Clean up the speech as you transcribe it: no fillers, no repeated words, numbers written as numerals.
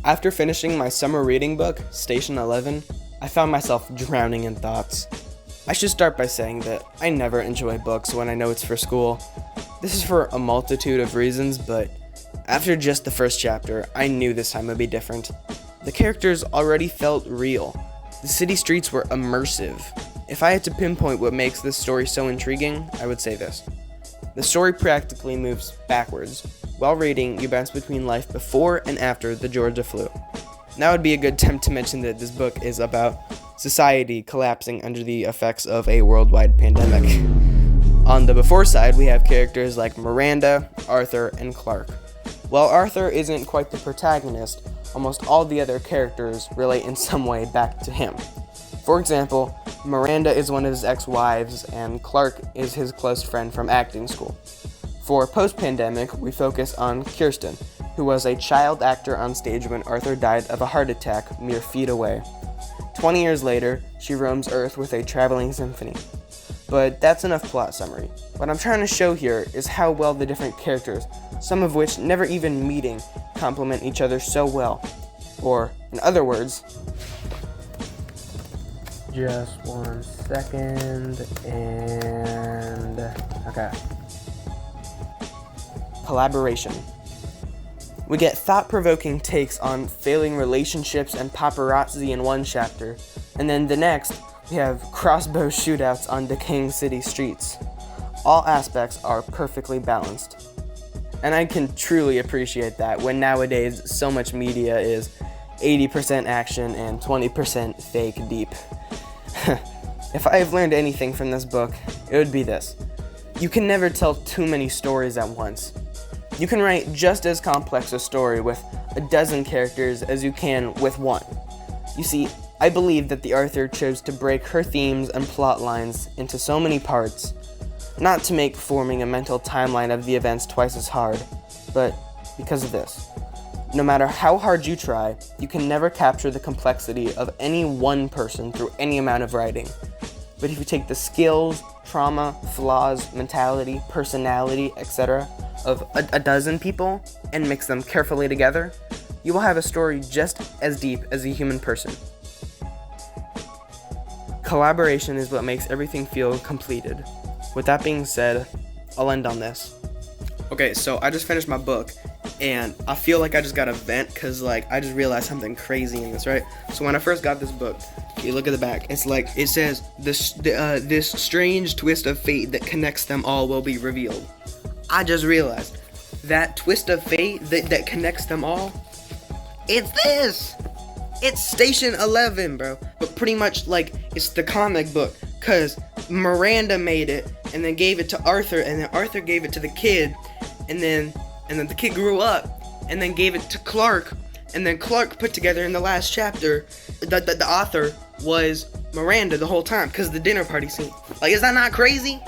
After finishing my summer reading book, Station 11, I found myself drowning in thoughts. I should start by saying that I never enjoy books when I know it's for school. This is for a multitude of reasons, but after just the first chapter, I knew this time would be different. The characters already felt real. The city streets were immersive. If I had to pinpoint what makes this story so intriguing, I would say this. The story practically moves backwards. While reading, you bounce between life before and after the Georgia flu. Now would be a good time to mention that this book is about society collapsing under the effects of a worldwide pandemic. On the before side, we have characters like Miranda, Arthur, and Clark. While Arthur isn't quite the protagonist, almost all the other characters relate in some way back to him. For example, Miranda is one of his ex-wives, and Clark is his close friend from acting school. For post-pandemic, we focus on Kirsten, who was a child actor on stage when Arthur died of a heart attack mere feet away. 20 years later, she roams Earth with a traveling symphony. But that's enough plot summary. What I'm trying to show here is how well the different characters, some of which never even meeting, complement each other so well. Or, in other words, just 1 second, and okay. Collaboration. We get thought-provoking takes on failing relationships and paparazzi in one chapter, and then the next, we have crossbow shootouts on decaying city streets. All aspects are perfectly balanced. And I can truly appreciate that when nowadays so much media is 80% action and 20% fake deep. If I have learned anything from this book, it would be this. You can never tell too many stories at once. You can write just as complex a story with a dozen characters as you can with one. You see, I believe that the author chose to break her themes and plot lines into so many parts, not to make forming a mental timeline of the events twice as hard, but because of this. No matter how hard you try, you can never capture the complexity of any one person through any amount of writing. But if you take the skills, trauma, flaws, mentality, personality, etc. of a dozen people and mix them carefully together, you will have a story just as deep as a human person. Collaboration is what makes everything feel completed. With that being said, I'll end on this. Okay, so I just finished my book, and I feel like I just got a vent, because, I just realized something crazy in this, right? So when I first got this book, you look at the back, it says, this strange twist of fate that connects them all will be revealed. I just realized, that twist of fate that connects them all, it's this! It's Station 11, bro. But pretty much, it's the comic book, because Miranda made it, and then gave it to Arthur, and then Arthur gave it to the kid, and then the kid grew up, and then gave it to Clark, and then Clark put together in the last chapter, the author was Miranda the whole time, because the dinner party scene. Is that not crazy?